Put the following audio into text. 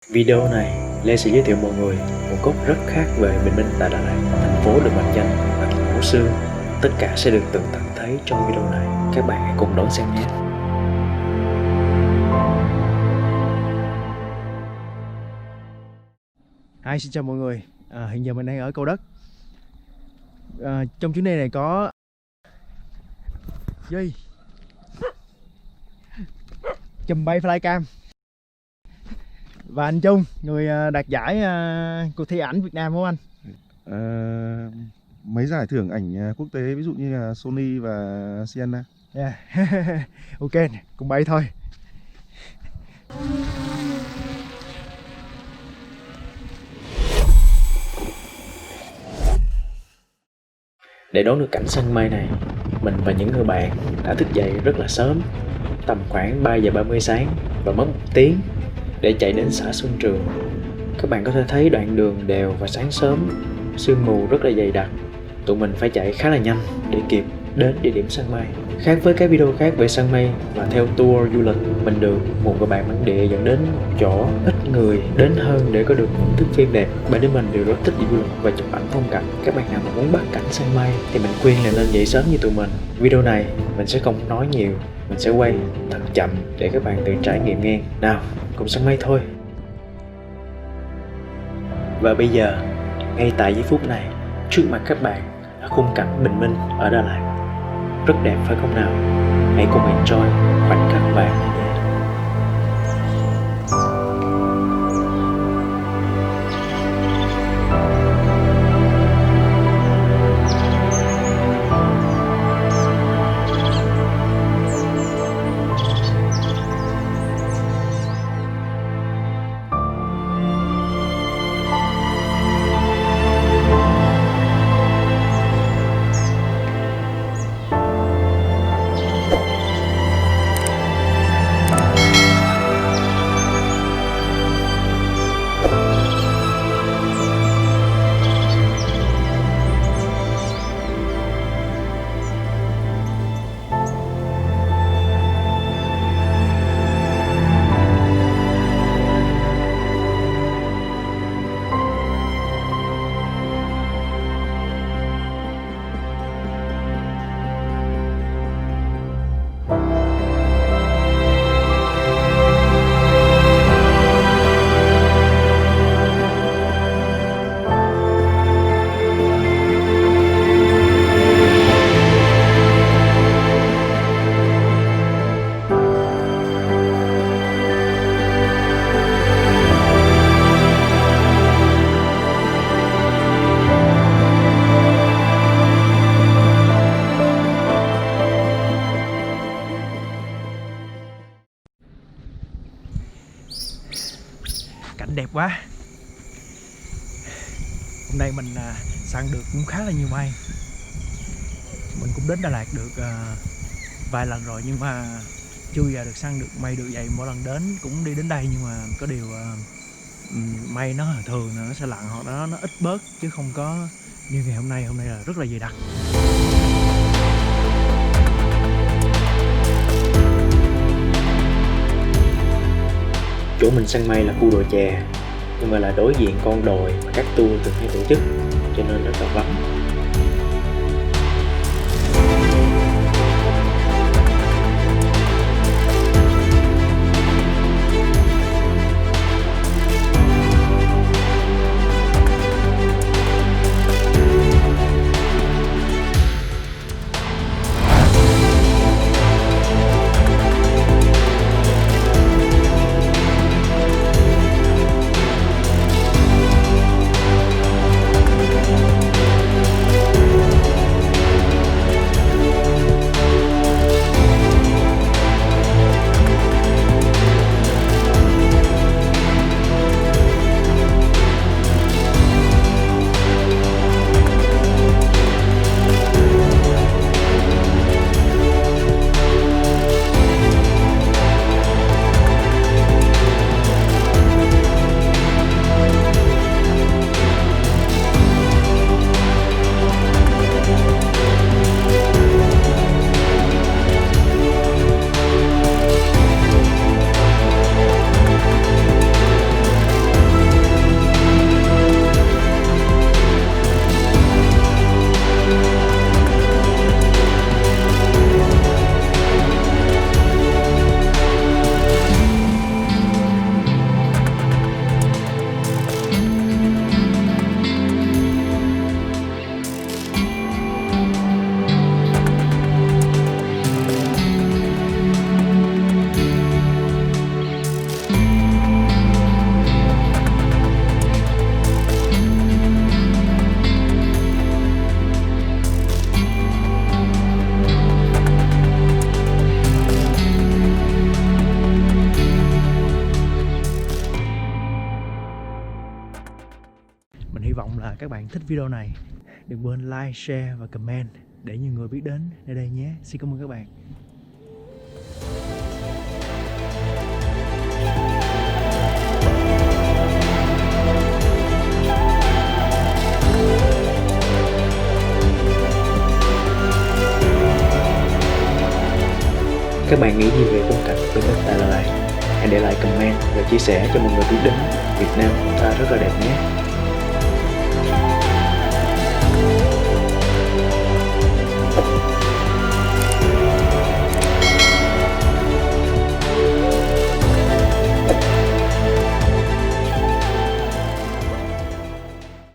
Video này, Lê sẽ giới thiệu mọi người một góc rất khác về bình minh tại Đà Lạt, thành phố được mệnh danh là thành phố xưa. Tất cả sẽ được tường tận thấy trong video này. Các bạn hãy cùng đón xem nhé. Xin chào mọi người. Hiện giờ mình đang ở Cầu Đất. Trong chuyến đi này có Duy, chùm bay flycam, và anh Trung, người đạt giải cuộc thi ảnh Việt Nam, đúng không anh? Mấy giải thưởng ảnh quốc tế, ví dụ như là Sony và Sienna. Yeah. Ok, cùng bay thôi. Để đón được cảnh săn mây này, mình và những người bạn đã thức dậy rất là sớm, tầm khoảng 3 giờ 30 sáng và mất 1 tiếng để chạy đến xã Xuân Trường. Các bạn có thể thấy đoạn đường đều và sáng sớm, sương mù rất là dày đặc. Tụi mình phải chạy khá là nhanh để kịp đến địa điểm săn mây. Khác với các video khác về săn mây và theo tour du lịch, mình được một người bạn bản địa dẫn đến một chỗ ít người đến hơn để có được những thước phim đẹp. Bạn đứa mình đều rất thích đi du lịch và chụp ảnh phong cảnh. Các bạn nào mà muốn bắt cảnh săn mây thì mình khuyên là nên dậy sớm như tụi mình. Video này mình sẽ không nói nhiều, mình sẽ quay thật chậm để các bạn tự trải nghiệm nghe. Nào, cùng săn mây thôi. Và bây giờ, ngay tại giây phút này, trước mặt các bạn là khung cảnh bình minh ở Đà Lạt. Rất đẹp phải không nào? Hãy cùng enjoy khoảnh khắc vàng này nhé. Cảnh đẹp quá. Hôm nay mình săn được cũng khá là nhiều mây. Mình cũng đến Đà Lạt được vài lần rồi, nhưng mà chưa bao giờ được săn được mây được vậy. Mỗi lần đến cũng đi đến đây, nhưng mà có điều mây nó thường nó sẽ lặn hoặc nó ít bớt, chứ không có như ngày hôm nay. Hôm nay là rất là dày đặc. Chỗ mình săn mây là khu đồi chè, nhưng mà là đối diện con đồi mà các tour thường hay tổ chức, cho nên rất là vắng. Mình hy vọng là các bạn thích video này. Đừng quên like, share và comment để nhiều người biết đến nơi đây nhé. Xin cảm ơn các bạn. Các bạn nghĩ gì về phong cảnh bên đất Đà Lạt? Hãy để lại comment và chia sẻ cho mọi người biết đến Việt Nam chúng ta rất là đẹp nhé.